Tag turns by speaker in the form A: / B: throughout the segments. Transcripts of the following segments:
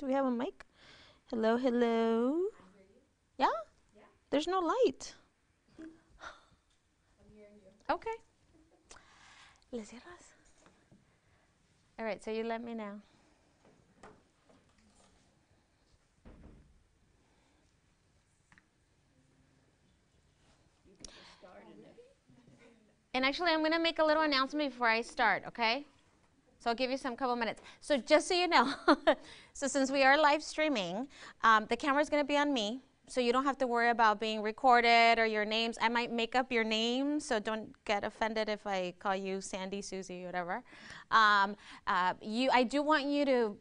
A: Do we have a mic? Hello, hello. Yeah? There's no light. Okay. ¿Le cierras? All right, so you let me know. And actually, I'm going to make a little announcement before I start, okay? So I'll give you some couple minutes. So just so you know, so since we are live streaming, the camera is going to be on me. So you don't have to worry about being recorded or your names. I might make up your name, so don't get offended if I call you Sandy, Susie, whatever. I do want you to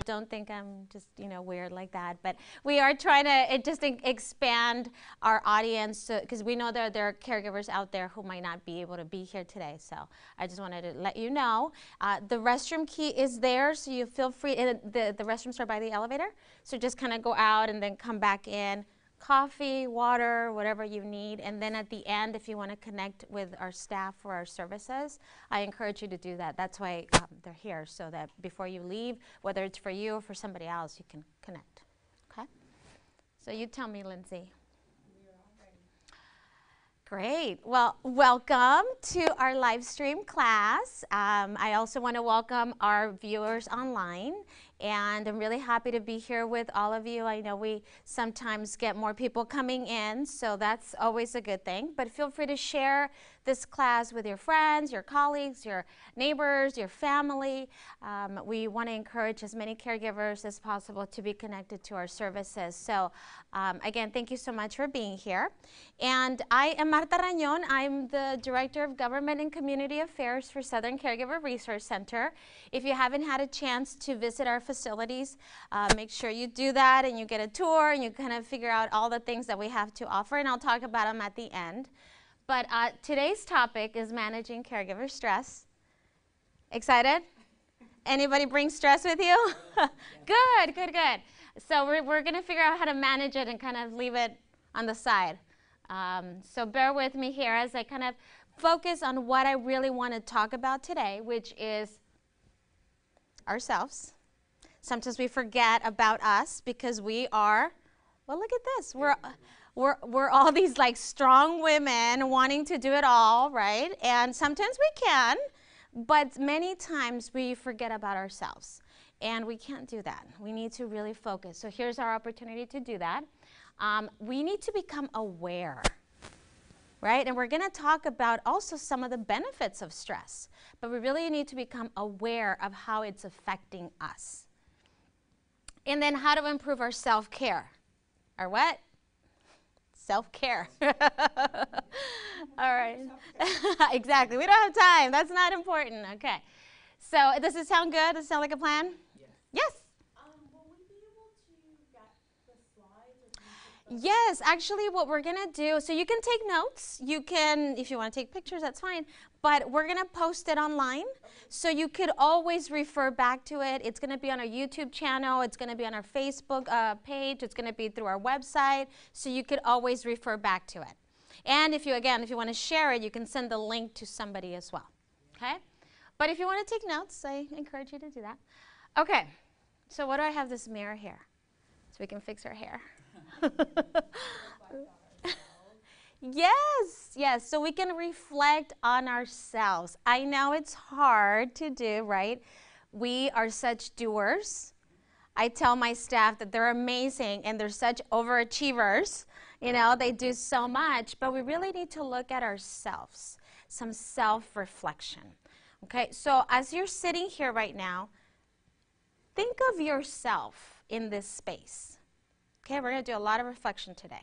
A: don't think I'm just, weird like that. But we are trying to expand our audience because we know that there are caregivers out there who might not be able to be here today. So I just wanted to let you know. The restroom key is there, so you feel free. The restrooms are by the elevator, so just kind of go out and then come back in. Coffee, water, whatever you need. And then at the end, if you want to connect with our staff for our services, I encourage you to do that. That's why they're here, so that before you leave, whether it's for you or for somebody else, you can connect. Okay? So you tell me, Lindsay.
B: We are all ready.
A: Great. Well, welcome to our live stream class. I also want to welcome our viewers online. And I'm really happy to be here with all of you. I know we sometimes get more people coming in, so that's always a good thing. But feel free to share this class with your friends, your colleagues, your neighbors, your family. We want to encourage as many caregivers as possible to be connected to our services. So again, thank you so much for being here. And I am Marta Rañón. I'm the Director of Government and Community Affairs for Southern Caregiver Resource Center. If you haven't had a chance to visit our facilities, make sure you do that and you get a tour and you kind of figure out all the things that we have to offer, and I'll talk about them at the end. But today's topic is managing caregiver stress. Excited? Anybody bring stress with you? Good, good, good. So we're going to figure out how to manage it and kind of leave it on the side. So bear with me here as I kind of focus on what I really want to talk about today, which is ourselves. Sometimes we forget about us because we are, well, look at this. We're all these like strong women wanting to do it all, right? And sometimes we can, but many times we forget about ourselves. And we can't do that. We need to really focus. So here's our opportunity to do that. We need to become aware, right? And we're going to talk about also some of the benefits of stress, but we really need to become aware of how it's affecting us. And then how to improve our self-care. Our what? Self-care. All right. Exactly. We don't have time. That's not important. Okay. So does it sound good? Does it sound like a plan?
B: Yes.
A: Yes.
B: Will we be able to get the slides?
A: Yes, actually what we're going to do, so you can take notes. You can, if you want to take pictures, that's fine. But we're going to post it online. Okay. So you could always refer back to it. It's going to be on our YouTube channel. It's going to be on our Facebook page. It's going to be through our website. So you could always refer back to it. And if you want to share it, you can send the link to somebody as well. Okay? But if you want to take notes, I encourage you to do that. Okay. So what do I have this mirror here? So we can fix our hair. Yes, yes, so we can reflect on ourselves. I know it's hard to do, right? We are such doers. I tell my staff that they're amazing and they're such overachievers. They do so much, but we really need to look at ourselves, some self-reflection. Okay, so as you're sitting here right now, think of yourself in this space. Okay, we're going to do a lot of reflection today.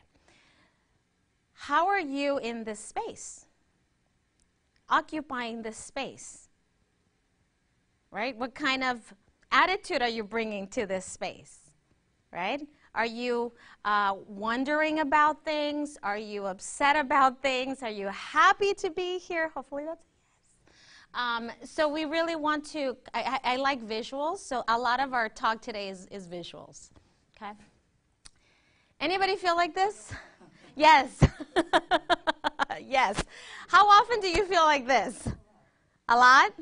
A: How are you in this space? Occupying this space, right? What kind of attitude are you bringing to this space, right? Are you wondering about things? Are you upset about things? Are you happy to be here? Hopefully that's a So we really want to, I like visuals, so a lot of our talk today is visuals, okay? Anybody feel like this? Yes. Yes. How often do you feel like this? A lot?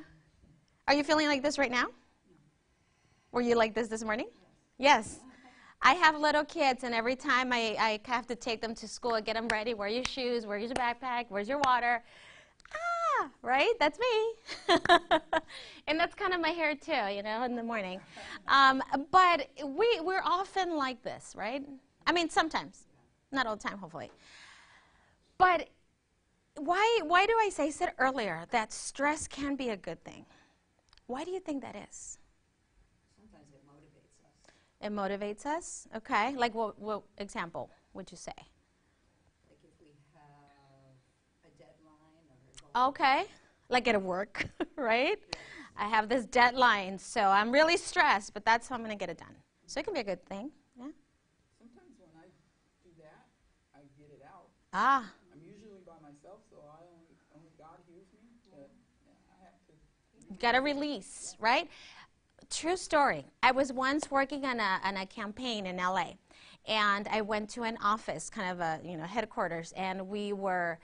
A: Are you feeling like this right now? Were you like this morning? Yes. I have little kids, and every time I have to take them to school and get them ready, wear your shoes, where's your backpack, where's your water? Ah, right? That's me. And that's kind of my hair too, in the morning. But we're often like this, right? I mean, sometimes. Not all the time, hopefully. But why do I say, I said earlier that stress can be a good thing. Why do you think that is?
C: Sometimes it motivates us.
A: It motivates us? Okay. Like what example would you say?
C: Like if we have a deadline or a goal.
A: Okay. Like at work, right? Yes. I have this deadline, so I'm really stressed, but that's how I'm going to get it done. So it can be a good thing. Yeah.
D: Sometimes when I do that, I get it out.
A: Ah.
D: I'm usually by myself, so only God hears me. But I have to.
A: Got to release, right? True story. I was once working on a campaign in LA, and I went to an office, kind of a headquarters, and we were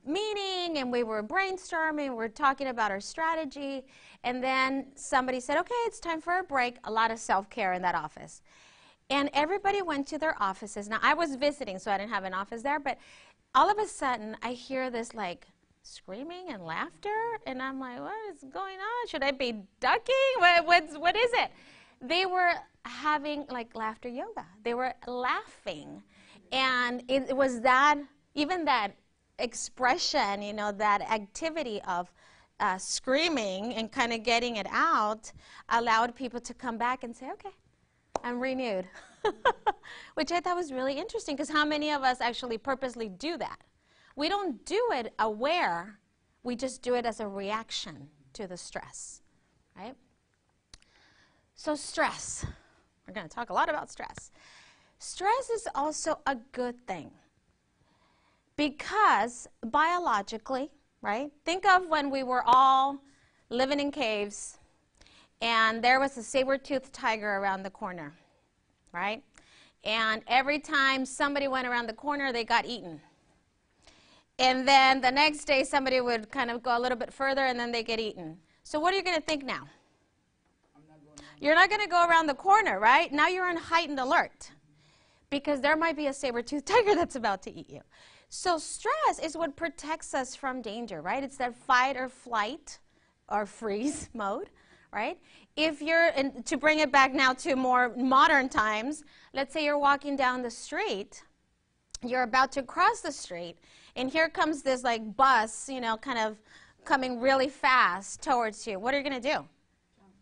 A: meeting and we were brainstorming. We were talking about our strategy, and then somebody said, "Okay, it's time for a break." A lot of self-care in that office, and everybody went to their offices. Now I was visiting, so I didn't have an office there, but all of a sudden I hear this like screaming and laughter, and I'm like, what is going on? Should I be ducking? What is it? They were having like laughter yoga. They were laughing, and it was that, even that expression, that activity of screaming and kind of getting it out allowed people to come back and say, okay, I'm renewed. Which I thought was really interesting, because how many of us actually purposely do that? We don't do it aware. We just do it as a reaction to the stress, right? So stress. We're going to talk a lot about stress. Stress is also a good thing because biologically, right? Think of when we were all living in caves and there was a saber-toothed tiger around the corner, right? And every time somebody went around the corner, they got eaten. And then the next day, somebody would kind of go a little bit further, and then they get eaten. So what are you going to think now? You're not going to go around the corner, right? Now you're on heightened alert because there might be a saber-toothed tiger that's about to eat you. So stress is what protects us from danger, right? It's that fight or flight or freeze mode, right? If you're, to bring it back now to more modern times, let's say you're walking down the street, you're about to cross the street, and here comes this like bus, kind of coming really fast towards you. What are you going to do?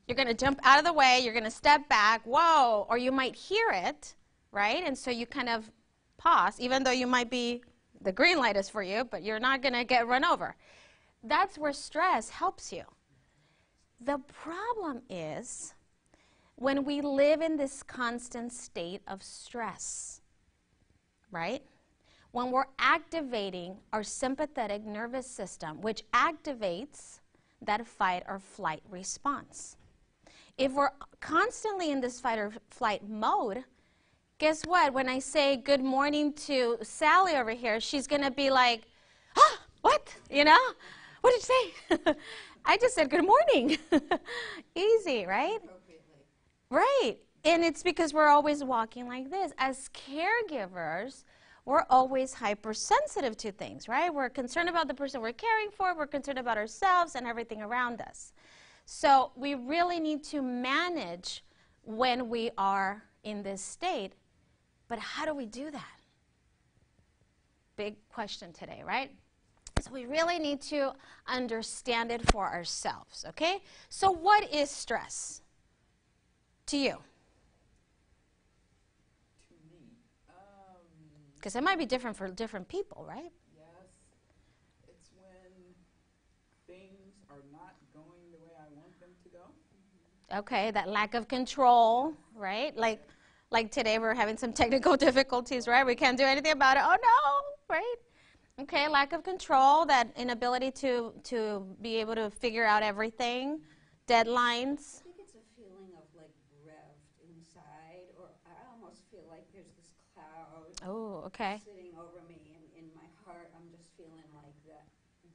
A: You're going to jump out of the way. You're going to step back. Whoa. Or you might hear it, right? And so you kind of pause, even though you might be, the green light is for you, but you're not going to get run over. That's where stress helps you. The problem is when we live in this constant state of stress, right? When we're activating our sympathetic nervous system, which activates that fight or flight response. If we're constantly in this fight or flight mode, guess what? When I say good morning to Sally over here, she's going to be like, ah, what? What did you say? I just said good morning. Easy, right? Right. And it's because we're always walking like this. As caregivers, we're always hypersensitive to things, right? We're concerned about the person we're caring for. We're concerned about ourselves and everything around us. So we really need to manage when we are in this state. But how do we do that? Big question today, right? So we really need to understand it for ourselves, okay? So what is stress to you? Because it might be different for different people, right?
D: Yes. It's when things are not going the way I want them to go.
A: Okay, that lack of control, right? Like today we're having some technical difficulties, right? We can't do anything about it. Oh no, right? Okay, lack of control, that inability to be able to figure out everything, deadlines.
C: I think it's a feeling of like revved inside, or I almost feel like there's this cloud
A: Oh, okay.
C: sitting over me, and in my heart I'm just feeling like that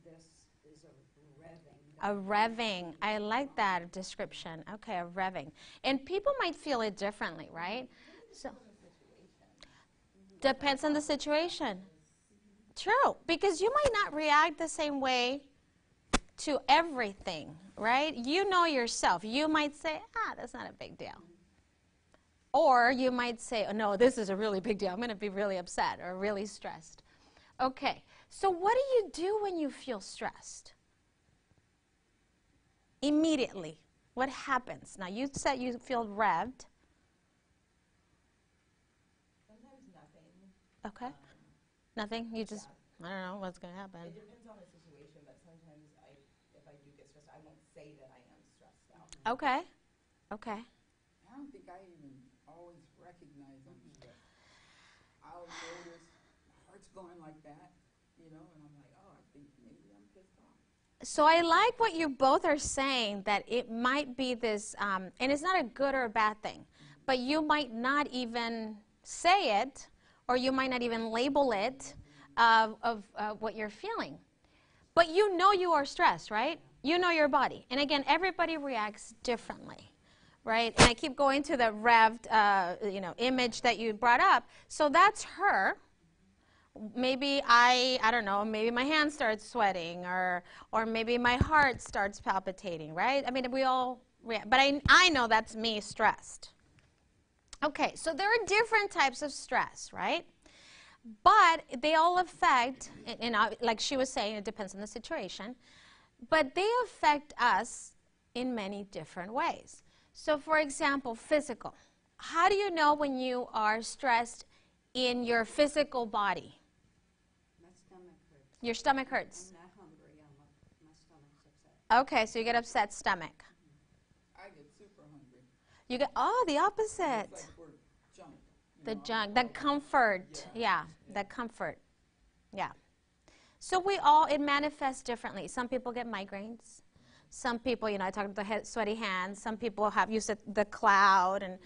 C: this is a revving.
A: A revving. I like that description. Okay, a revving. And people might feel it differently, right? So depends on the situation. True, because you might not react the same way to everything, right? You know yourself. You might say, that's not a big deal. Or you might say, oh, no, this is a really big deal. I'm going to be really upset or really stressed. Okay, so what do you do when you feel stressed? Immediately, what happens? Now, you said you feel revved.
B: Sometimes nothing.
A: Okay. Nothing? You just, I don't know what's going to happen.
B: It depends on the situation, but sometimes if I do get stressed, I won't say that I am stressed out.
A: Okay. Okay.
D: I don't think I even always recognize I'm stressed. I'll notice my heart's going like that, and I'm like, oh, I think maybe I'm pissed off.
A: So I like what you both are saying, that it might be this, and it's not a good or a bad thing, but you might not even say it, or you might not even label it of what you're feeling. But you know you are stressed, right? You know your body. And again, everybody reacts differently, right? And I keep going to the revved, image that you brought up. So that's her. Maybe I don't know, maybe my hand starts sweating, or maybe my heart starts palpitating, right? I mean, we all react, but I know that's me stressed. Okay, so there are different types of stress, right? But they all affect, and like she was saying, it depends on the situation, but they affect us in many different ways. So for example, physical. How do you know when you are stressed in your physical body?
C: My stomach hurts.
A: Your stomach hurts.
C: I'm not hungry. My stomach's upset.
A: Okay, so you get upset stomach.
D: I get super hungry.
A: You get, the opposite.
D: It's like we're junk.
A: The junk, the comfort, yeah, the comfort, yeah. So it manifests differently. Some people get migraines. Some people, I talked about the sweaty hands. Some people you said the cloud, and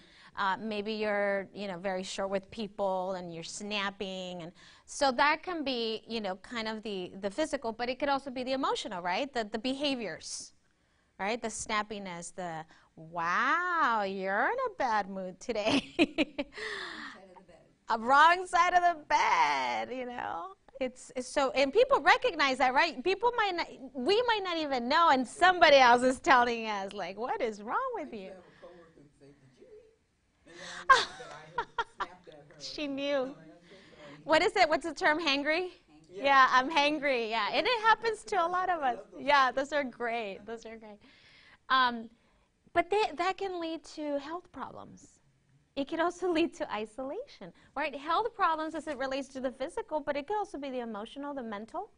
A: maybe you're, very short with people, and you're snapping, and so that can be, kind of the physical, but it could also be the emotional, right? The behaviors, right? The snappiness, the wow, you're in a bad mood today. Wrong side of the bed, It's so, and people recognize that, right? We might not even know, and somebody else is telling us, like, what is wrong with you?
D: I have a coworker that say, "Did you eat?" And then I knew that I had snapped at her.
A: She knew.
D: I'm so sorry.
A: What is it? What's the term, hangry? Yeah, I'm hangry, yeah. And it happens to a lot of us. Yeah, those are great. Those are great. But that can lead to health problems. It could also lead to isolation, right? Health problems as it relates to the physical, but it could also be the emotional, the mental.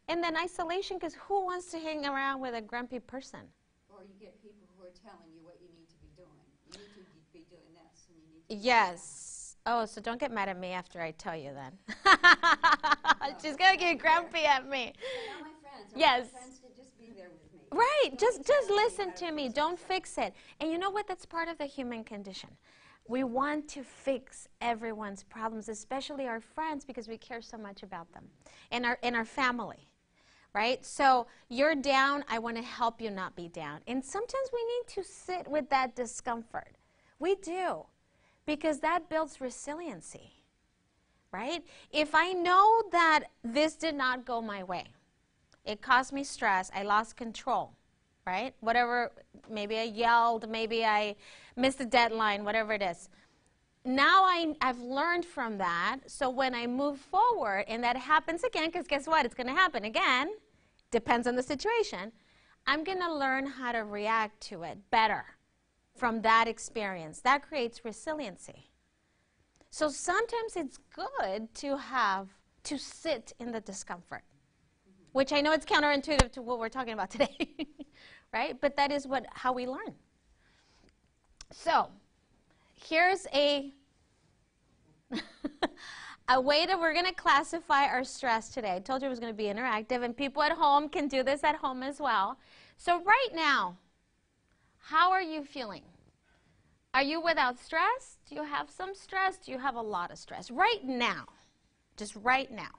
A: And then isolation, because who wants to hang around with a grumpy person?
C: Or you get people who are telling you what you need to be doing. You need to be doing this, and you need to
A: Yes. Oh, so don't get mad at me after I tell you then. She's going to get grumpy at me.
C: They're not my friends.
A: Yes.
C: My friends to just be there with me.
A: Right.
C: Don't
A: Just
C: be telling me
A: listen
C: how
A: to me.
C: fix
A: Don't
C: myself.
A: fix it. And you know what? That's part of the human condition. We want to fix everyone's problems, especially our friends, because we care so much about them and our family, right? So you're down. I want to help you not be down. And sometimes we need to sit with that discomfort. We do, because that builds resiliency, right? If I know that this did not go my way, it caused me stress, I lost control, right? Whatever, maybe I yelled, maybe I missed a deadline, whatever it is. Now I've learned from that, so when I move forward, and that happens again, because guess what? It's going to happen again. Depends on the situation. I'm going to learn how to react to it better from that experience. That creates resiliency. So sometimes it's good to sit in the discomfort, which I know it's counterintuitive to what we're talking about today, right? But that is how we learn. So here's a we're going to classify our stress today. I told you it was going to be interactive, and people at home can do this at home as well. So right now, how are you feeling? Are you without stress? Do you have some stress? Do you have a lot of stress? Right now. Just right now.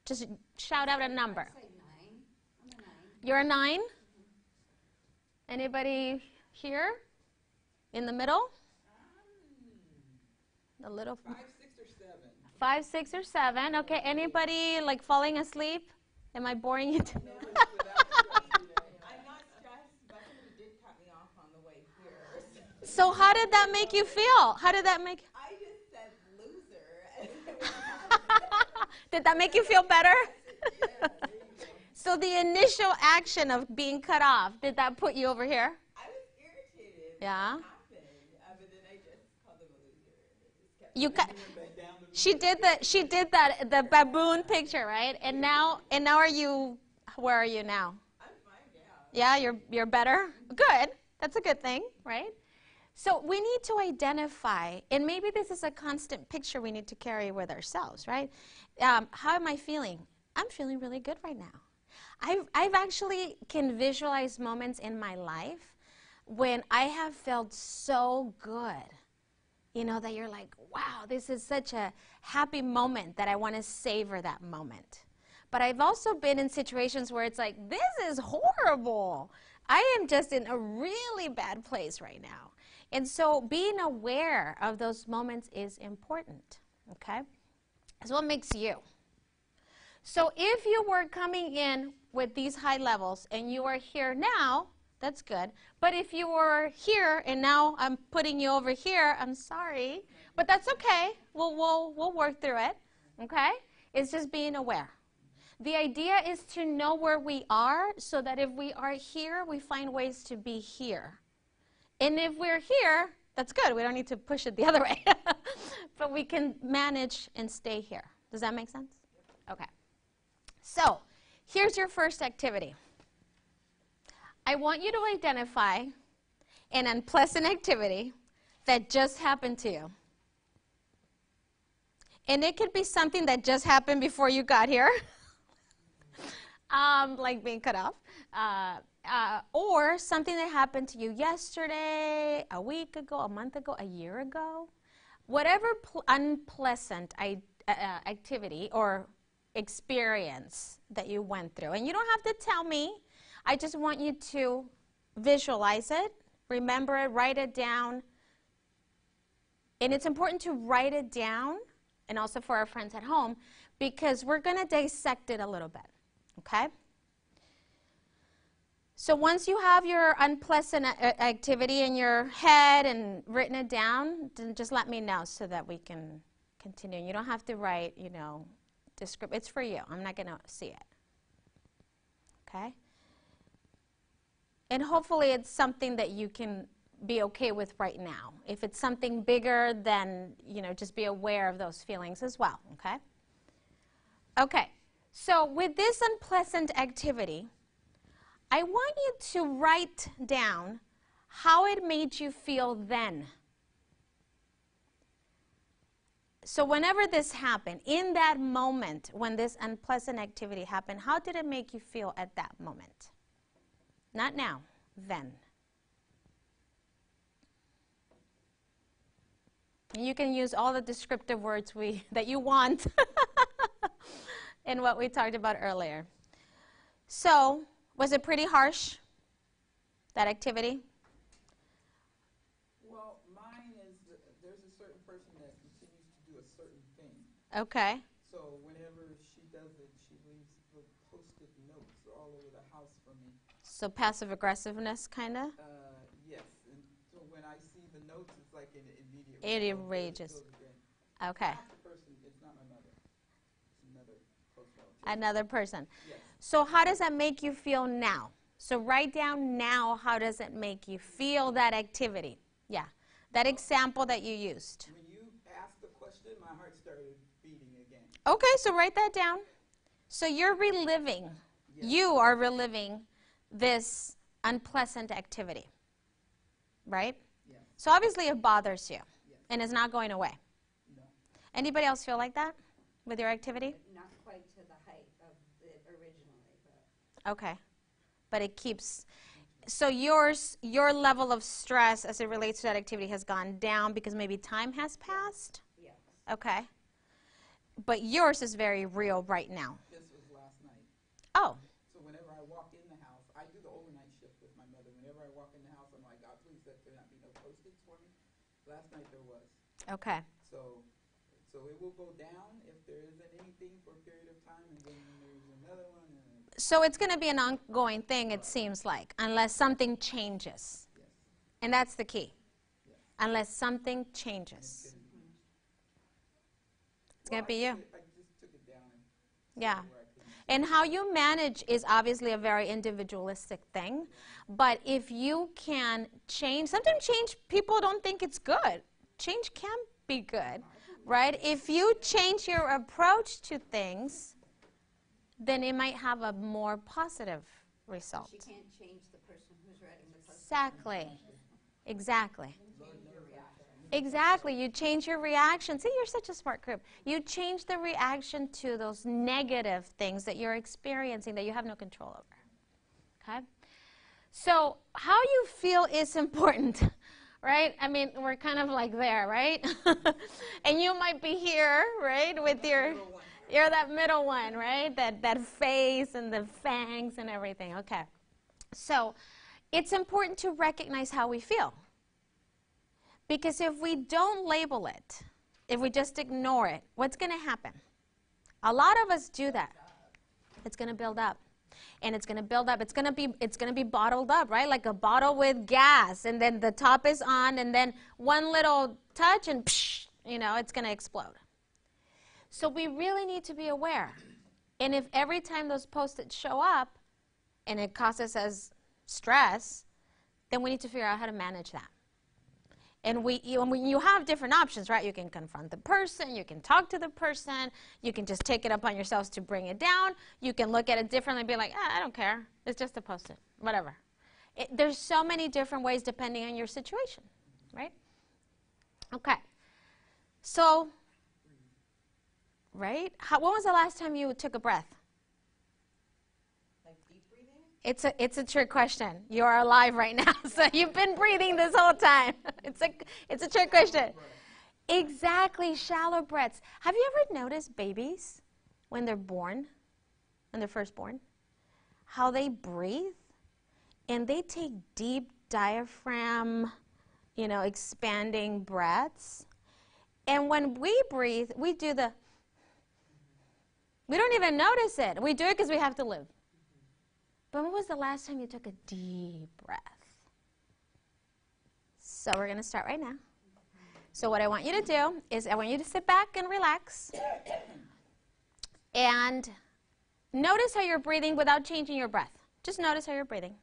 A: Just shout out a number.
C: I'd say 9. I'm a 9.
A: You're a 9? Anybody here? In the middle? A little.
D: 5, 6, or 7.
A: 5, 6, or 7. Okay. Anybody like falling asleep? Am I boring you?
B: I'm not stressed, but somebody did cut me off on the way here.
A: So how did that make you feel? How did that make?
B: I just said loser.
A: Did that make you feel better?
D: Yeah, there you go.
A: So the initial action of being cut off, did that put you over here?
B: I was irritated.
A: Yeah.
B: What happened? But then I just called him a loser. And it just kept
A: You
D: You
A: cut.
D: went back down to the
A: She did that the baboon picture, right? And now are you? Where are you now?
B: I'm fine, yeah.
A: Yeah, you're better. Good. That's a good thing, right? So we need to identify, and maybe this is a constant picture we need to carry with ourselves, right? How am I feeling? I'm feeling really good right now. I've actually can visualize moments in my life when I have felt so good. You know, that you're like, wow, this is such a happy moment that I want to savor that moment. But I've also been in situations where it's like, this is horrible. I am just in a really bad place right now. And so being aware of those moments is important, okay? That's what makes you. So if you were coming in with these high levels and you are here now, that's good. But if you were here and now I'm putting you over here, I'm sorry. But that's okay. We'll work through it, okay? It's just being aware. The idea is to know where we are so that if we are here, we find ways to be here. And if we're here, that's good. We don't need to push it the other way. But we can manage and stay here. Does that make sense? Okay. So here's your first activity. I want you to identify an unpleasant activity that just happened to you. And it could be something that just happened before you got here, like being cut off, or something that happened to you yesterday, a week ago, a month ago, a year ago. Whatever unpleasant activity or experience that you went through. And you don't have to tell me. I just want you to visualize it, remember it, write it down. And it's important to write it down, and also for our friends at home, because we're going to dissect it a little bit, okay? So once you have your unpleasant activity in your head and written it down, then just let me know so that we can continue. You don't have to write, description. It's for you. I'm not going to see it, okay? And hopefully it's something that you can be okay with right now. If it's something bigger, then, just be aware of those feelings as well, okay? Okay, so with this unpleasant activity, I want you to write down how it made you feel then. So whenever this happened, in that moment when this unpleasant activity happened, how did it make you feel at that moment? Not now, then. You can use all the descriptive words that you want in what we talked about earlier. So, was it pretty harsh, that activity?
D: Well, mine is, there's a certain person that continues to do a certain thing.
A: Okay.
D: So whenever she does it, she leaves little post-it notes all over the house for me.
A: So passive aggressiveness, kind of?
D: Yes. And so when I see the notes, it's like an immediate.
A: It enrages. Okay.
D: Not the person, it's not my mother. It's another close relative.
A: Another person.
D: Yes.
A: So how does that make you feel now? So write down now, how does it make you feel, that activity? Yeah. That example that you used.
D: When you asked the question, my heart started beating again.
A: Okay, so write that down. So you're reliving.
D: Yes.
A: You are reliving this unpleasant activity, right?
D: Yes.
A: So obviously it bothers you,
D: Yes.
A: and it's not going away.
D: No.
A: Anybody else feel like that with your activity?
C: Not quite to the height of it originally, but.
A: Okay. But it keeps, so your level of stress as it relates to that activity has gone down because maybe time has passed?
C: Yes.
A: Okay. But yours is very real right now.
D: This was last night.
A: Oh,
D: So whenever I walk in the house, I do the overnight shift with my mother. Whenever I walk in the house, I'm like, God, please let there not be no Post-its for me. Last night there was.
A: okay.
D: So it will go down if there isn't anything for a period of time, and then there's another one. And
A: So it's going to be an ongoing thing, it seems like, unless something changes.
D: yes,
A: And that's the key.
D: yes.
A: Unless something changes. It's going to be you.
D: I just took it down and
A: Yeah.
D: where I couldn't.
A: And how you manage is obviously a very individualistic thing. But if you can change, sometimes change, people don't think it's good. Change can be good, right? If you change your approach to things, then it might have a more positive result.
C: She can't change the person who's writing the post.
A: Exactly. Exactly.
B: Change your reaction.
A: Exactly. You change your reaction. See, you're such a smart group. You change the reaction to those negative things that you're experiencing that you have no control over. Okay? So how you feel is important, right? I mean, we're kind of like there, right? And you might be here, right, with you're that middle one, right? That face and the fangs and everything. Okay. So it's important to recognize how we feel. Because if we don't label it, if we just ignore it, what's going to happen? A lot of us do that. It's going to build up. And it's going to build up. It's going to be bottled up, right? Like a bottle with gas, and then the top is on, and then one little touch and psh, it's going to explode. So we really need to be aware. And if every time those Post-its show up and it causes us stress, then we need to figure out how to manage that. And you have different options, right? You can confront the person, you can talk to the person, you can just take it upon yourselves to bring it down, you can look at it differently and be like, I don't care, it's just a Post-it, whatever. There's so many different ways depending on your situation, right? Okay, so, right? When was the last time you took a breath?
B: Like deep breathing?
A: It's a trick question. You are alive right now, so you've been breathing this whole time. It's a trick question. Exactly, shallow breaths. Have you ever noticed babies when they're born, when they're first born, how they breathe? And they take deep diaphragm, expanding breaths. And when we breathe, we don't even notice it. We do it because we have to live. But when was the last time you took a deep breath? So we're going to start right now. So what I want you to do is I want you to sit back and relax. And notice how you're breathing without changing your breath. Just notice how you're breathing.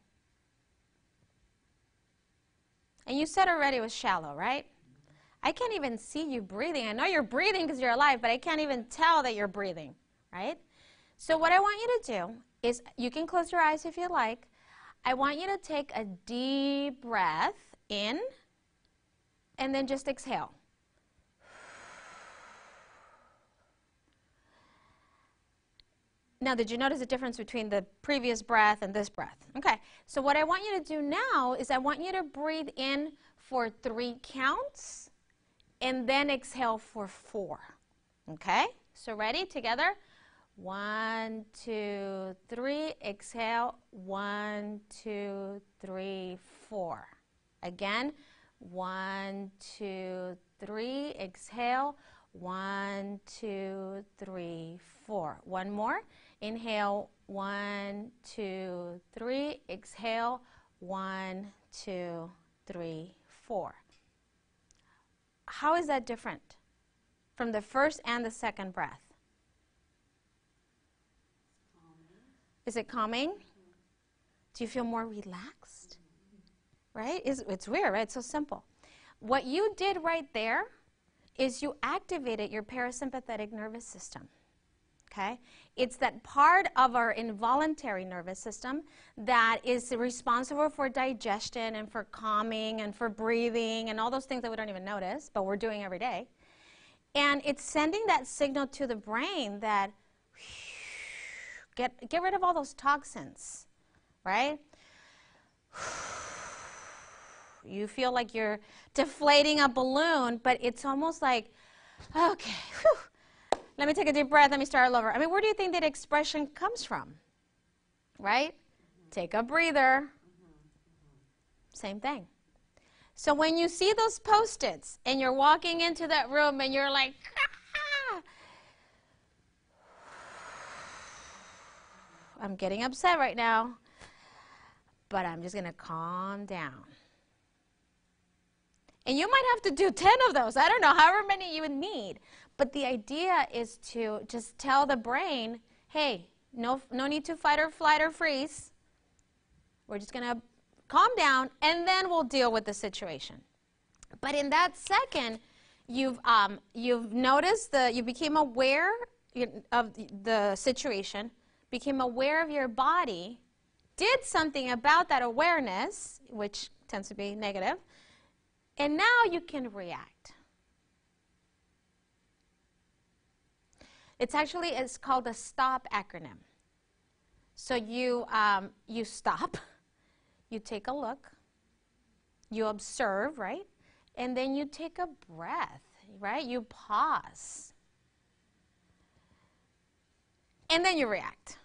A: And you said already it was shallow, right? I can't even see you breathing. I know you're breathing because you're alive, but I can't even tell that you're breathing, right? So what I want you to do is, you can close your eyes if you like. I want you to take a deep breath in, and then just exhale. Now, did you notice the difference between the previous breath and this breath? Okay, so what I want you to do now is I want you to breathe in for 3 counts, and then exhale for 4. Okay, so ready? Together? 1, 2, 3, exhale. 1, 2, 3, 4. Again, 1, 2, 3, exhale. 1, 2, 3, 4. One more. Inhale. 1, 2, 3, exhale. 1, 2, 3, 4. How is that different from the first and the second breath? Is it calming? Do you feel more relaxed? Right? It's weird, right? It's so simple. What you did right there is you activated your parasympathetic nervous system. Okay? It's that part of our involuntary nervous system that is responsible for digestion and for calming and for breathing and all those things that we don't even notice, but we're doing every day. And it's sending that signal to the brain that get rid of all those toxins, right? You feel like you're deflating a balloon, but it's almost like, okay, whew, let me take a deep breath, let me start all over. I mean, where do you think that expression comes from? Right? Take a breather. Same thing. So when you see those Post-its and you're walking into that room and you're like, ah, I'm getting upset right now, but I'm just going to calm down. And you might have to do 10 of those. I don't know, however many you would need. But the idea is to just tell the brain, hey, no need to fight or flight or freeze. We're just going to calm down, and then we'll deal with the situation. But in that second, you've noticed you became aware of the situation, became aware of your body, did something about that awareness, which tends to be negative, and now you can react. It's called a STOP acronym. So you stop, you take a look, you observe, right? And then you take a breath, right? You pause. And then you react.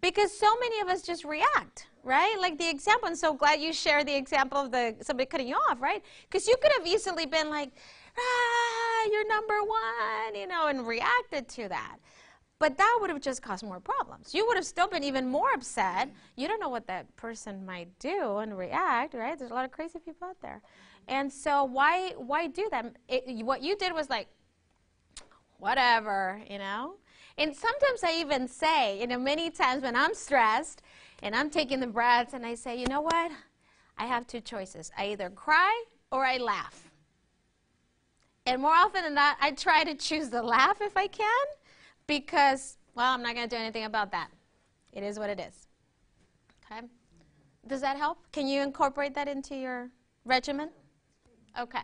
A: Because so many of us just react, right? Like the example, I'm so glad you shared the example of somebody cutting you off, right? Because you could have easily been like, you're number one, and reacted to that. But that would have just caused more problems. You would have still been even more upset. You don't know what that person might do and react, right? There's a lot of crazy people out there. And so why do that? What you did was like, whatever, And sometimes I even say, many times when I'm stressed and I'm taking the breaths and I say, you know what? I have two choices. I either cry or I laugh. And more often than not, I try to choose the laugh if I can because, well, I'm not going to do anything about that. It is what it is. Okay? Does that help? Can you incorporate that into your regimen? Okay.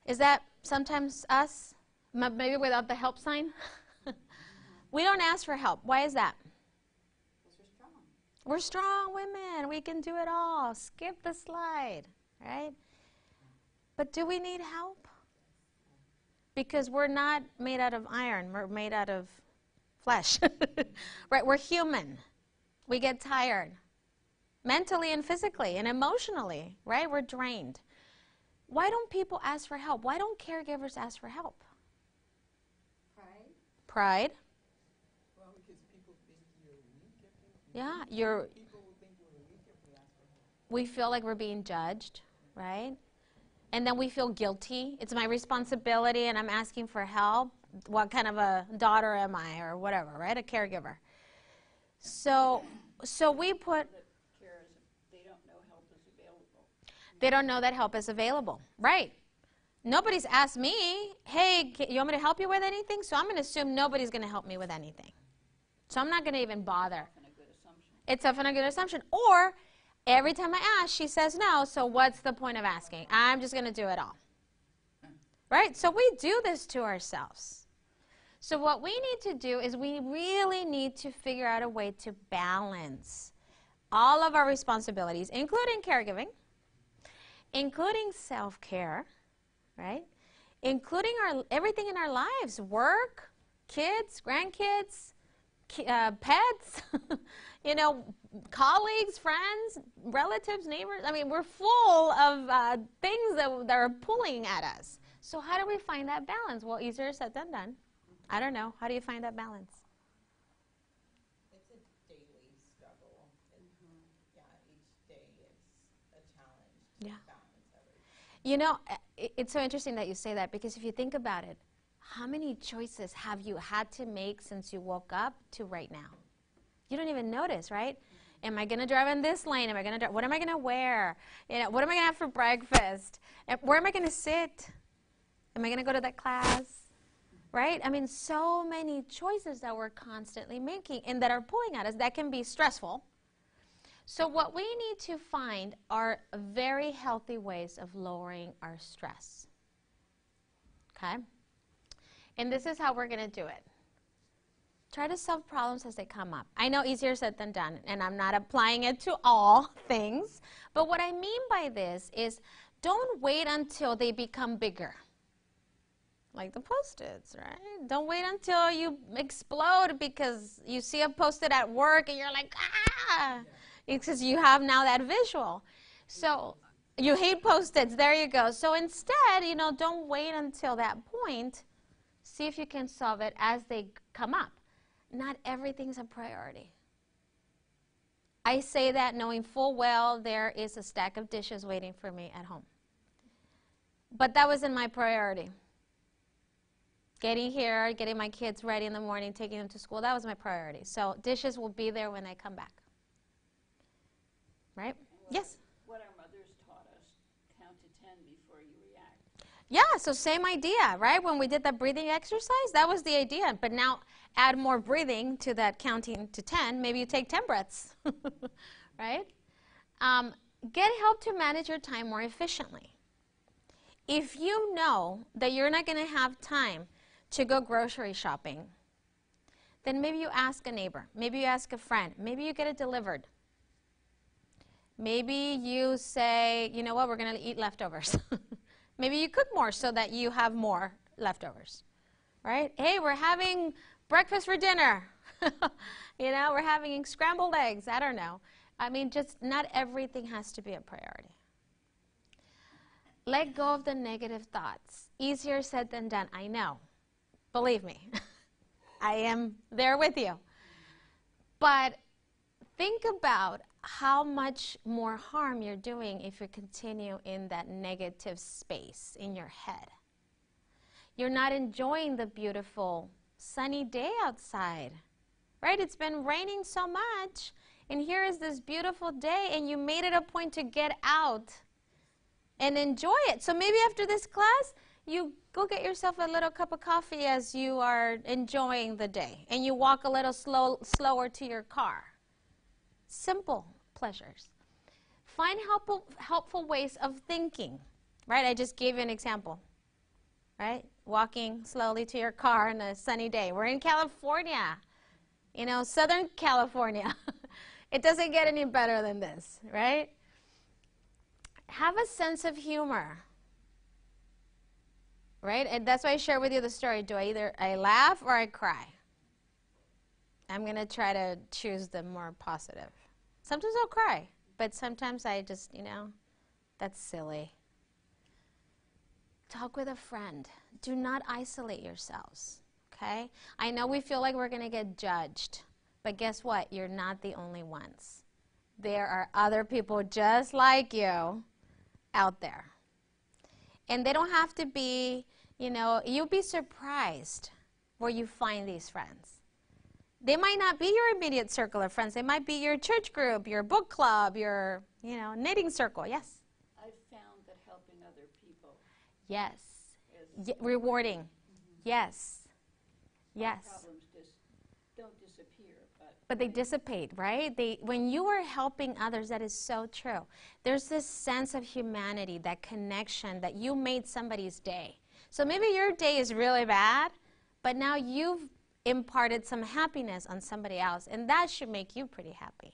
A: Is that sometimes us? Maybe without the help sign? We don't ask for help. Why is that?
C: Because we're strong.
A: We're strong women. We can do it all. Skip the slide, right? But do we need help? Because we're not made out of iron. We're made out of flesh, right? We're human. We get tired mentally and physically and emotionally, right? We're drained. Why don't people ask for help? Why don't caregivers ask for help?
C: Pride.
A: Pride.
D: Well, because people think you're weak if you.
A: Yeah,
D: People will think we're weak if we ask for help.
A: we feel like we're being judged, right? And then we feel guilty. It's my responsibility and I'm asking for help. What kind of a daughter am I or whatever, right? A caregiver. So we put...
E: They don't know help is available.
A: They don't know that help is available, right? Nobody's asked me, hey, you want me to help you with anything? So I'm going to assume nobody's going to help me with anything. So I'm not going to even bother.
E: Often a good assumption.
A: It's often a good assumption. Or every time I ask, she says no, so what's the point of asking? I'm just going to do it all. Right? So we do this to ourselves. So what we need to do is we really need to figure out a way to balance all of our responsibilities, including caregiving, including self-care, right? Including everything in our lives, work, kids, grandkids, pets, colleagues, friends, relatives, neighbors. I mean, we're full of things that are pulling at us. So how do we find that balance? Well, easier said than done. I don't know. How do you find that balance?
B: It's a daily struggle. Yeah, each day is a challenge to balance everything.
A: It's so interesting that you say that because if you think about it, how many choices have you had to make since you woke up to right now? You don't even notice, right? Am I going to drive in this lane? What am I going to wear? What am I going to have for breakfast? Where am I going to sit? Am I going to go to that class? Right? I mean, so many choices that we're constantly making and that are pulling at us. That can be stressful. So what we need to find are very healthy ways of lowering our stress. okay? And this is how we're going to do it. Try to solve problems as they come up. I know easier said than done, and I'm not applying it to all things. But what I mean by this is don't wait until they become bigger. Like the Post-its, right? Don't wait until you explode because you see a Post-it at work and you're like, ah! It's because you have now that visual. So you hate Post-its. There you go. So instead, don't wait until that point. See if you can solve it as they come up. Not everything's a priority. I say that knowing full well there is a stack of dishes waiting for me at home. But that wasn't my priority. Getting here, getting my kids ready in the morning, taking them to school, that was my priority. So dishes will be there when they come back. Right? Yes?
E: What our mothers taught us, count to 10 before you react.
A: Yeah, so same idea, right? When we did that breathing exercise, that was the idea. But now add more breathing to that counting to 10. Maybe you take 10 breaths, right? Get help to manage your time more efficiently. If you know that you're not going to have time to go grocery shopping, then maybe you ask a neighbor. Maybe you ask a friend. Maybe you get it delivered. Maybe you say, you know what, we're going to eat leftovers. Maybe you cook more so that you have more leftovers, right? Hey, we're having breakfast for dinner. We're having scrambled eggs. I don't know. I mean, just not everything has to be a priority. Let go of the negative thoughts. Easier said than done, I know. Believe me, I am there with you. But think about how much more harm you're doing if you continue in that negative space in your head. You're not enjoying the beautiful sunny day outside, right? It's been raining so much, and here is this beautiful day, and you made it a point to get out and enjoy it. So maybe after this class, you go get yourself a little cup of coffee as you are enjoying the day, and you walk a little slower to your car. Simple pleasures. Find helpful ways of thinking, right? I just gave you an example, right? Walking slowly to your car on a sunny day. We're in California, Southern California. It doesn't get any better than this, right? Have a sense of humor, right? And that's why I share with you the story. Do I laugh or I cry? I'm going to try to choose the more positive. Sometimes I'll cry, but sometimes I just, that's silly. Talk with a friend. Do not isolate yourselves, okay? I know we feel like we're going to get judged, but guess what? You're not the only ones. There are other people just like you out there. And they don't have to be, you'll be surprised where you find these friends. They might not be your immediate circle of friends. They might be your church group, your book club, your, knitting circle. Yes?
E: I've found that helping other people
A: Yes.
E: is
A: Rewarding. Mm-hmm. Yes. Yes.
E: problems don't disappear,
A: But they dissipate, right? When you are helping others, that is so true. There's this sense of humanity, that connection, that you made somebody's day. So maybe your day is really bad, but now you've imparted some happiness on somebody else, and that should make you pretty happy.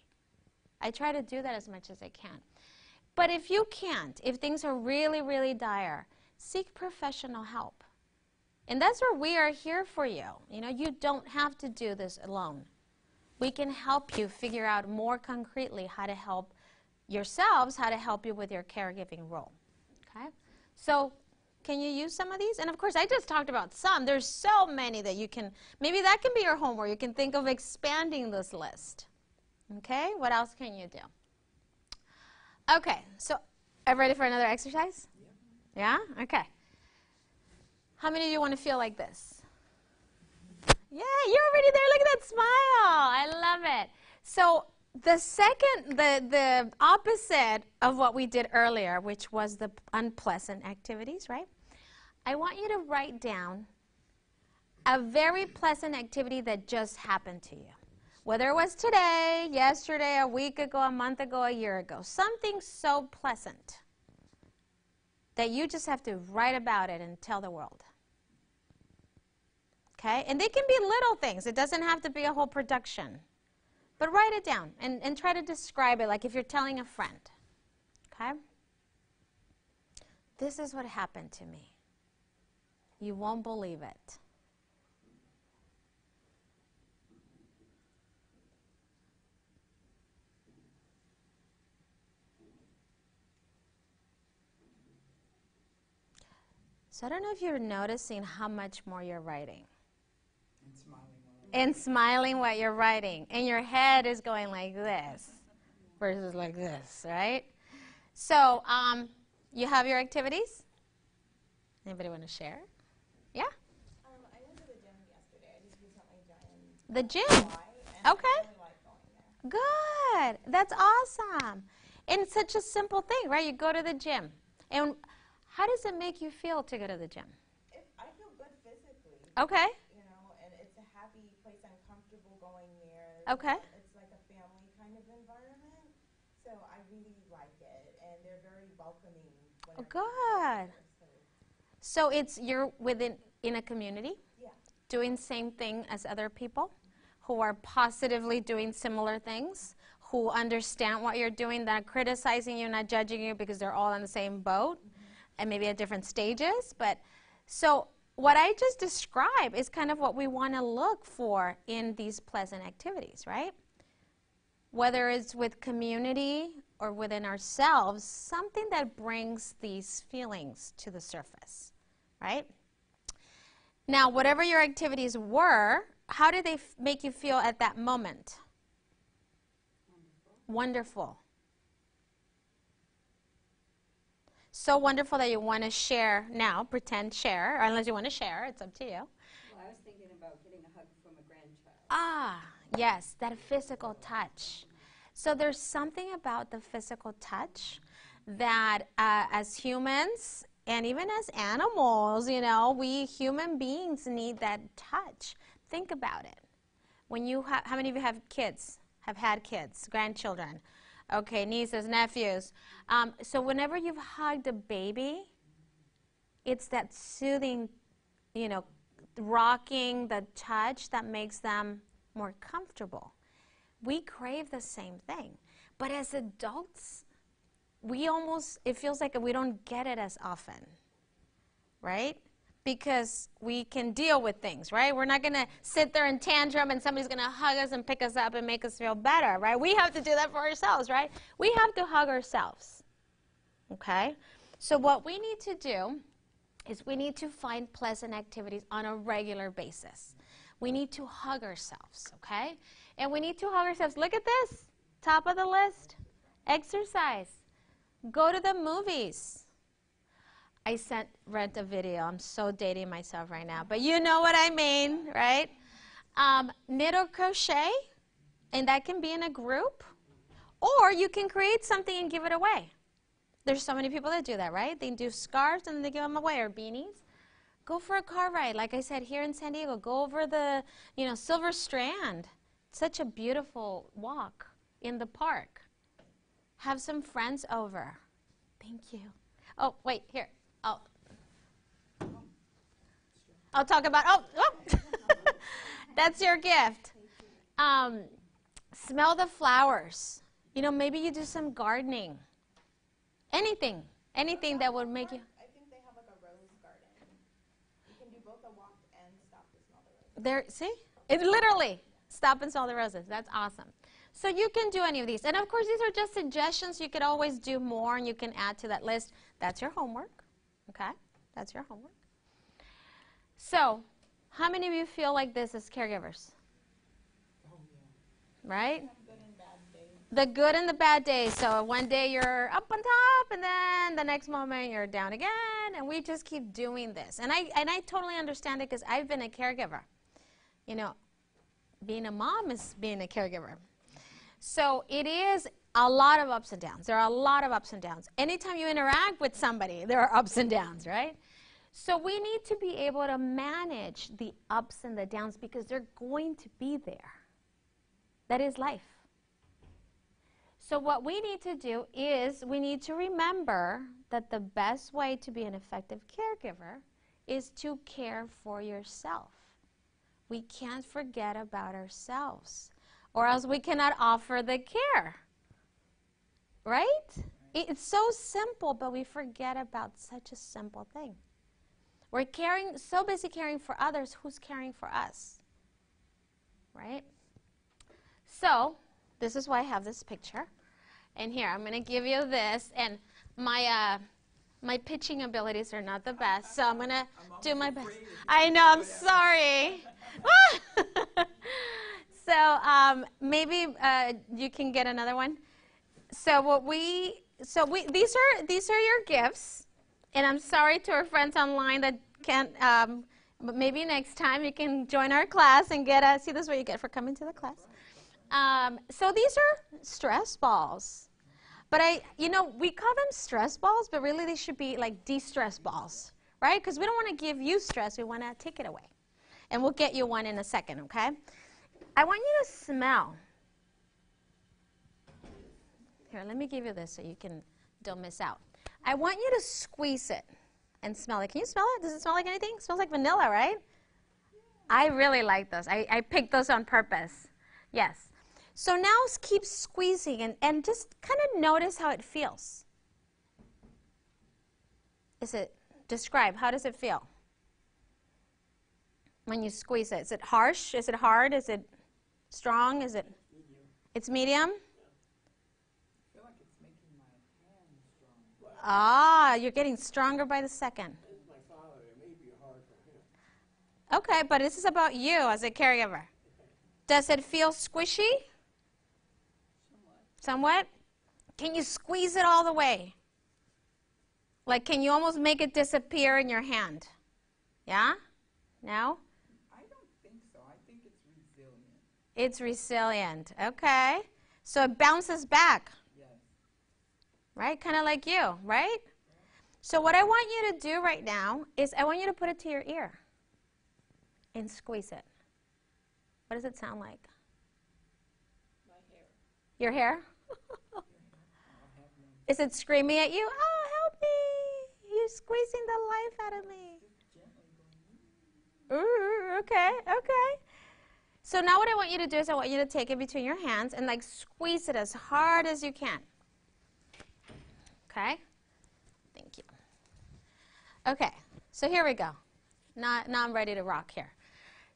A: I try to do that as much as I can. But if you can't, if things are really, really dire, seek professional help. And that's where we are here for you. You don't have to do this alone. We can help you figure out more concretely how to help yourselves, how to help you with your caregiving role. Okay? So can you use some of these? And of course, I just talked about some. There's so many that you can, maybe that can be your homework. You can think of expanding this list. Okay? What else can you do? Okay, so are you ready for another exercise? Yeah? Okay. How many of you want to feel like this? Yeah, you're already there. Look at that smile. I love it. So the opposite of what we did earlier, which was the unpleasant activities, right? I want you to write down a very pleasant activity that just happened to you. Whether it was today, yesterday, a week ago, a month ago, a year ago. Something so pleasant that you just have to write about it and tell the world. Okay? And they can be little things. It doesn't have to be a whole production. But write it down and try to describe it like if you're telling a friend. Okay? This is what happened to me. You won't believe it. So I don't know if you're noticing how much more you're writing.
D: And smiling.
A: And smiling what you're writing. And your head is going like this versus like this, right? So you have your activities? Anybody want to share? Yeah?
B: I went to the gym yesterday. I just recently joined
A: The gym?
B: and
A: Okay.
B: I really like going there.
A: Good. That's awesome. And it's such a simple thing, right? You go to the gym. And how does it make you feel to go to the gym?
B: I feel good physically.
A: Okay.
B: You know, and it's a happy place. I'm comfortable going there.
A: Okay.
B: It's like a family kind of environment. So I really like it. And they're very welcoming.
A: Oh, good. So you're in a community,
B: Yeah.
A: doing same thing as other people who are positively doing similar things, who understand what you're doing, that are criticizing you, not judging you because they're all in the same boat and maybe at different stages. But so what I just described is kind of what we want to look for in these pleasant activities, right? Whether it's with community or within ourselves, something that brings these feelings to the surface, right? Now, whatever your activities were, how did they make you feel at that moment? Wonderful. So wonderful that you want to share now, pretend share, or unless you want to share, it's up to you.
C: Well, I was thinking about getting a hug from a grandchild.
A: Ah, yes, that physical touch. So there's something about the physical touch that as humans and even as animals, you know, we human beings need that touch. Think about it. When you how many of you have kids, have had kids, grandchildren? Okay, nieces, nephews. So whenever you've hugged a baby, it's that soothing, you know, rocking, the touch that makes them more comfortable. We crave the same thing. But as adults, it feels like we don't get it as often, right? Because we can deal with things, right? We're not going to sit there and tantrum and somebody's going to hug us and pick us up and make us feel better, right? We have to do that for ourselves, right? We have to hug ourselves, okay? So what we need to do is we need to find pleasant activities on a regular basis. We need to hug ourselves, okay? And we need to hug ourselves. Look at this, top of the list, exercise. Go to the movies. I rent a video. I'm so dating myself right now, but you know what I mean, right? Knit or crochet, and that can be in a group, or you can create something and give it away. There's so many people that do that, right? They do scarves and they give them away, or beanies. Go for a car ride. Like I said, here in San Diego, go over the, Silver Strand. Such a beautiful walk in the park. Have some friends over. Thank you. Oh, wait, here. I'll talk about, that's your gift. Smell the flowers. Maybe you do some gardening. Anything that would make you.
B: I think they have like a rose garden. You can do both a walk and stop to smell the roses.
A: See? It literally, stop and smell the roses. That's awesome. So you can do any of these. And of course, these are just suggestions. You could always do more and you can add to that list. That's your homework. Okay? That's your homework. So, how many of you feel like this as caregivers?
D: Oh, yeah.
A: Right?
B: Good and bad days.
A: The good and the bad days. So one day you're up on top, and then the next moment you're down again, and we just keep doing this. And I totally understand it because I've been a caregiver. Being a mom is being a caregiver. So it is a lot of ups and downs. There are a lot of ups and downs. Anytime you interact with somebody, there are ups and downs, right? So we need to be able to manage the ups and the downs because they're going to be there. That is life. So what we need to do is we need to remember that the best way to be an effective caregiver is to care for yourself. we can't forget about ourselves, or else we cannot offer the care. Right? It's so simple, but we forget about such a simple thing. We're so busy caring for others, who's caring for us? Right? So, this is why I have this picture. And here, I'm going to give you this. And my pitching abilities are not the best, so I'm going to do my best. I know, I'm sorry. So, maybe you can get another one. So these are your gifts, and I'm sorry to our friends online that can't. But maybe next time you can join our class and get see, this is what you get for coming to the class. So these are stress balls, but we call them stress balls, but really they should be like de-stress balls, right? Because we don't want to give you stress; we want to take it away, and we'll get you one in a second. Okay? I want you to smell. Here, let me give you this so you don't miss out. I want you to squeeze it and smell it. Can you smell it? Does it smell like anything? It smells like vanilla, right? I really like those. I picked those on purpose. Yes. So now keep squeezing and just kind of notice how it feels. Describe, how does it feel when you squeeze it? Is it harsh? Is it hard? Is it strong? It's medium? Ah, you're getting stronger by the second.
F: My father, it may be hard for him.
A: Okay, but this is about you as a caregiver. Does it feel squishy? Somewhat. Can you squeeze it all the way? Like, can you almost make it disappear in your hand? Yeah? No?
D: I don't think so. I think it's resilient.
A: It's resilient. Okay. So it bounces back. Right? Kind of like you, right? So what I want you to do right now is I want you to put it to your ear and squeeze it. What does it sound like?
E: My hair.
A: Your hair? Is it screaming at you? Oh, help me. You're squeezing the life out of me. Ooh, okay, okay. So now what I want you to do is I want you to take it between your hands and like squeeze it as hard as you can. Okay? Thank you. Okay, so here we go. Now I'm ready to rock here.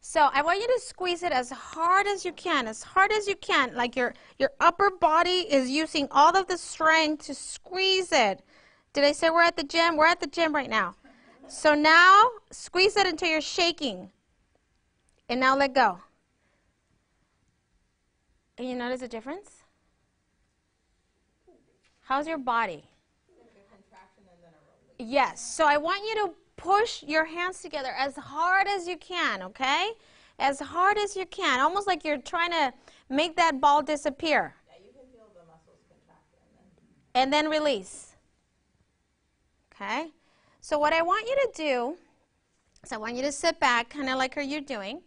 A: So I want you to squeeze it as hard as you can, like your upper body is using all of the strength to squeeze it. Did I say we're at the gym? We're at the gym right now. So now squeeze it until you're shaking. And now let go. And you notice a difference? How's your body? Yes, so I want you to push your hands together as hard as you can, okay? As hard as you can, almost like you're trying to make that ball disappear.
B: Yeah, you can feel the muscles contract
A: and then release. Okay? So what I want you to do is I want you to sit back, kind of like how you're doing,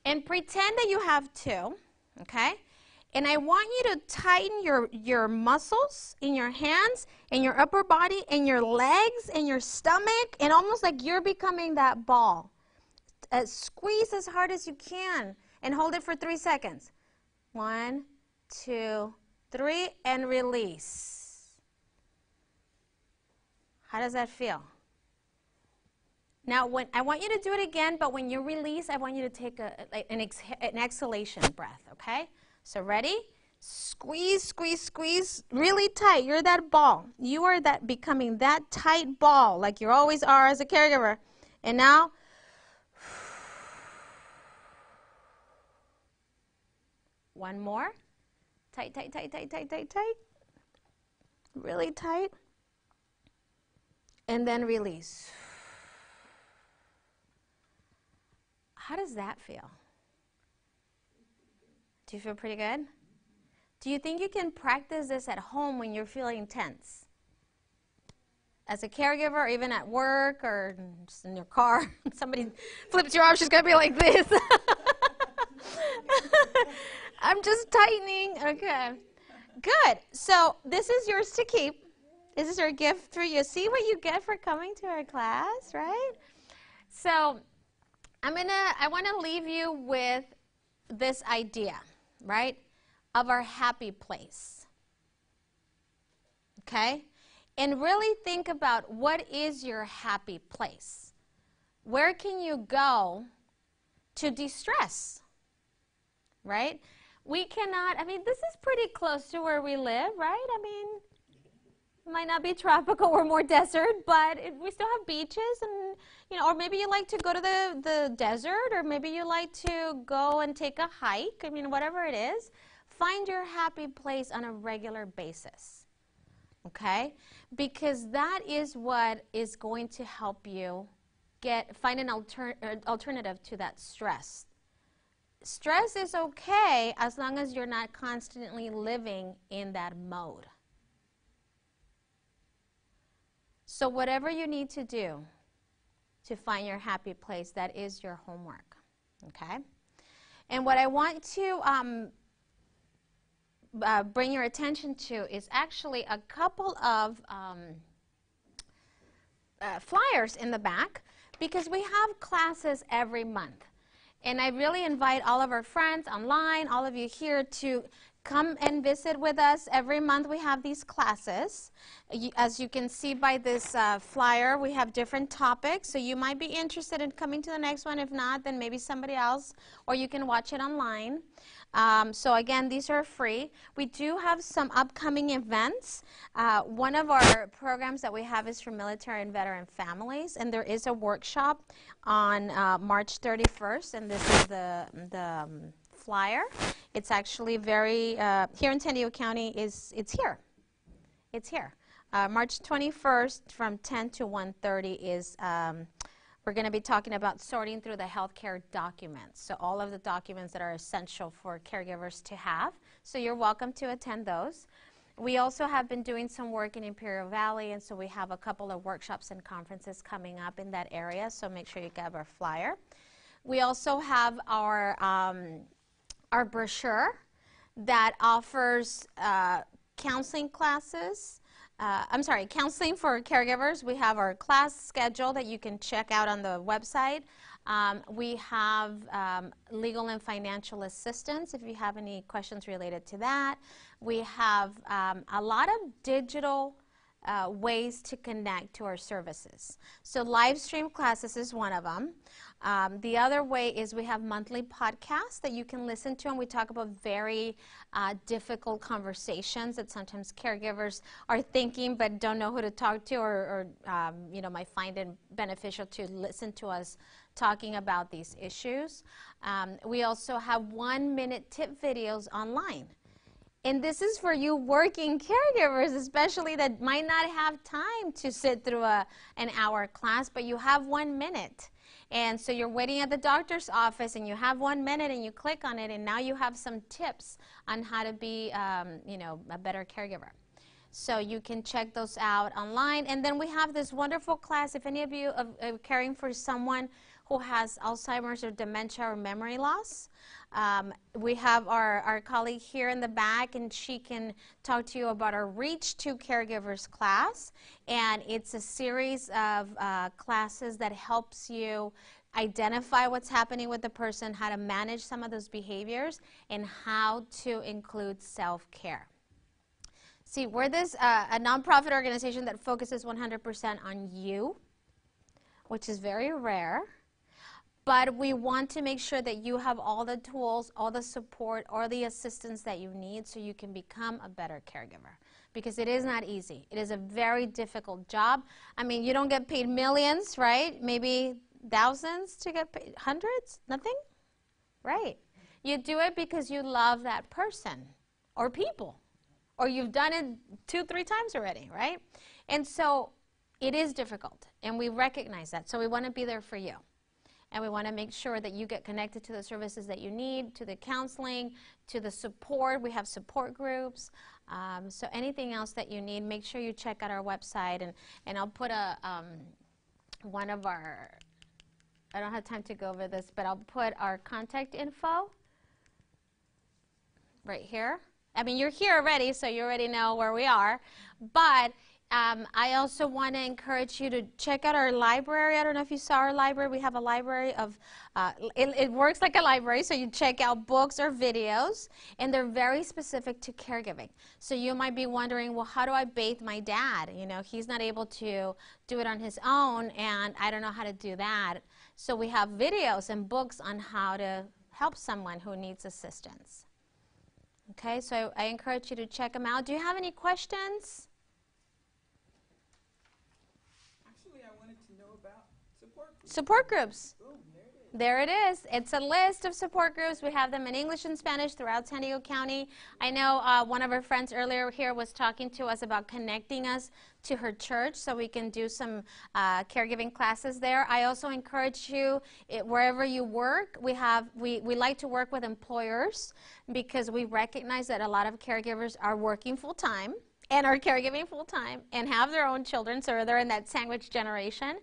A: and pretend that you have two, okay? And I want you to tighten your muscles in your hands and your upper body and your legs and your stomach, and almost like you're becoming that ball. Squeeze as hard as you can and hold it for 3 seconds. 1, 2, 3, and release. How does that feel? Now, I want you to do it again, but when you release, I want you to take an exhalation breath, okay? So ready? Squeeze, squeeze, squeeze really tight. You're that ball. You are becoming that tight ball like you always are as a caregiver. And now, one more. Tight, tight, tight, tight, tight, tight, tight. Really tight. And then release. How does that feel? Do you feel pretty good? Do you think you can practice this at home when you're feeling tense? As a caregiver, or even at work, or just in your car, somebody flips you off, she's going to be like this. I'm just tightening. Okay. Good. So this is yours to keep. This is your gift for you. See what you get for coming to our class, right? So I want to leave you with this idea, right, of our happy place. Okay? And really think about, what is your happy place? Where can you go to de-stress? Right? We cannot, this is pretty close to where we live, right? It might not be tropical or more desert, but we still have beaches, and or maybe you like to go to the desert, or maybe you like to go and take a hike. Whatever it is, find your happy place on a regular basis. Okay? Because that is what is going to help you find an alternative to that stress. Stress is okay as long as you're not constantly living in that mode. So whatever you need to do to find your happy place, that is your homework. Okay? And what I want to bring your attention to is actually a couple of flyers in the back, because we have classes every month. And I really invite all of our friends online, all of you here, to come and visit with us. Every month we have these classes. As you can see by this flyer, we have different topics. So you might be interested in coming to the next one. If not, then maybe somebody else, or you can watch it online. So again, these are free. We do have some upcoming events. One of our programs that we have is for military and veteran families, and there is a workshop on March 31st, and this is the flyer. It's actually very, here in San Diego County, it's here. It's here. March 21st from 10 to 1:30 is, we're going to be talking about sorting through the healthcare documents. So all of the documents that are essential for caregivers to have. So you're welcome to attend those. We also have been doing some work in Imperial Valley, and so we have a couple of workshops and conferences coming up in that area. So make sure you grab our flyer. We also have our brochure that offers counseling classes. Counseling for caregivers. We have our class schedule that you can check out on the website. We have legal and financial assistance if you have any questions related to that. We have a lot of digital ways to connect to our services. So live stream classes is one of them. The other way is we have monthly podcasts that you can listen to, and we talk about very difficult conversations that sometimes caregivers are thinking but don't know who to talk to, or might find it beneficial to listen to us talking about these issues. We also have 1-minute tip videos online. And this is for you working caregivers, especially that might not have time to sit through an hour class, but you have 1 minute. And so you're waiting at the doctor's office, and you have 1 minute, and you click on it, and now you have some tips on how to be, a better caregiver. So you can check those out online. And then we have this wonderful class, if any of you are caring for someone who has Alzheimer's or dementia or memory loss. We have our colleague here in the back, and she can talk to you about our Reach to Caregivers class. And it's a series of classes that helps you identify what's happening with the person, how to manage some of those behaviors, and how to include self-care. See, we're a nonprofit organization that focuses 100% on you, which is very rare. But we want to make sure that you have all the tools, all the support, or the assistance that you need so you can become a better caregiver. Because it is not easy. It is a very difficult job. You don't get paid millions, right? Maybe thousands to get paid, hundreds, nothing? Right. You do it because you love that person or people. Or you've done it 2-3 times already, right? And so it is difficult, and we recognize that. So we want to be there for you. And we want to make sure that you get connected to the services that you need, to the counseling, to the support. We have support groups. So anything else that you need, make sure you check out our website. And I'll put one of our, I don't have time to go over this, but I'll put our contact info right here. You're here already, so you already know where we are. But I also want to encourage you to check out our library. I don't know if you saw our library. We have a library of, it works like a library, so you check out books or videos, and they're very specific to caregiving. So you might be wondering, well, how do I bathe my dad? You know, he's not able to do it on his own, and I don't know how to do that. So we have videos and books on how to help someone who needs assistance. Okay, so I encourage you to check them out. Do you have any questions?
D: Actually, I wanted to know about support groups.
A: Support groups.
D: Boom, there it is.
A: There it is. It's a list of support groups. We have them in English and Spanish throughout San Diego County. I know one of our friends earlier here was talking to us about connecting us to her church so we can do some caregiving classes there. I also encourage you, wherever you work, we like to work with employers because we recognize that a lot of caregivers are working full-time and are caregiving full-time and have their own children, so they're in that sandwich generation.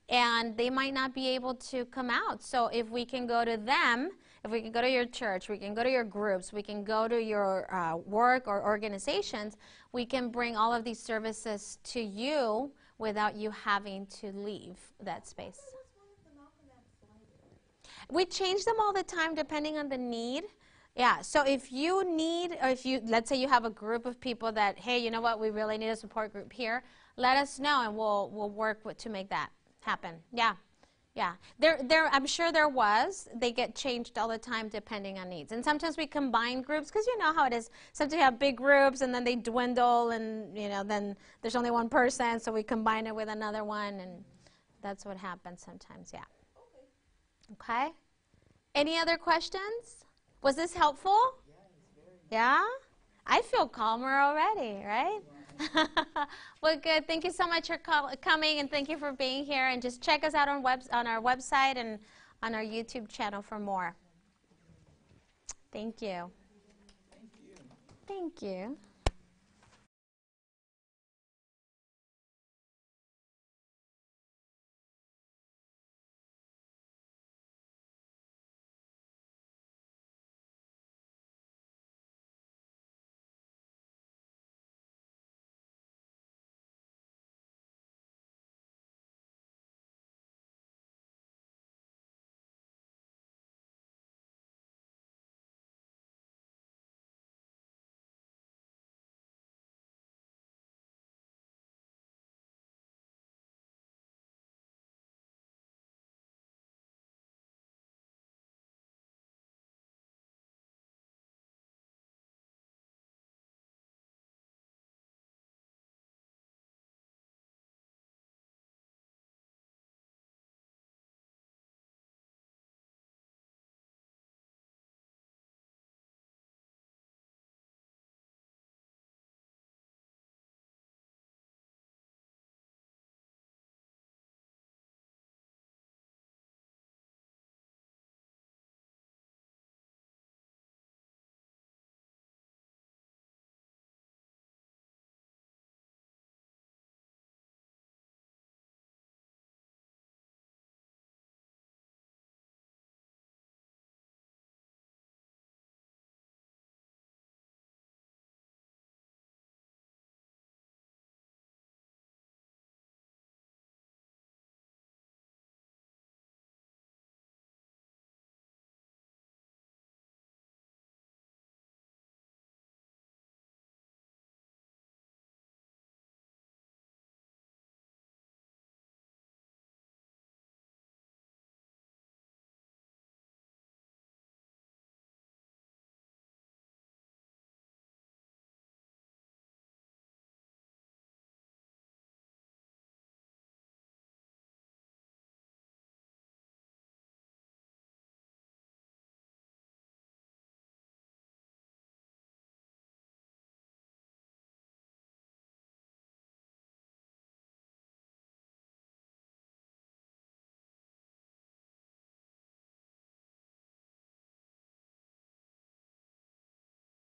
A: And they might not be able to come out. So if we can go to them, if we can go to your church, we can go to your groups, we can go to your work or organizations, we can bring all of these services to you without you having to leave that space. We change them all the time depending on the need. Yeah, so if you need, or if you, let's say you have a group of people that, hey, you know what, we really need a support group here, let us know and we'll work to make that happen. Yeah, yeah. I'm sure there was. They get changed all the time depending on needs. And sometimes we combine groups because you know how it is. Sometimes you have big groups and then they dwindle and, you know, then there's only one person, so we combine it with another one, and that's what happens sometimes, yeah. Okay? Any other questions? Was this helpful? Yeah? I feel calmer already, right? Well, good. Thank you so much for coming, and thank you for being here. And just check us out on our website and on our YouTube channel for more. Thank you.
D: Thank you.
A: Thank you.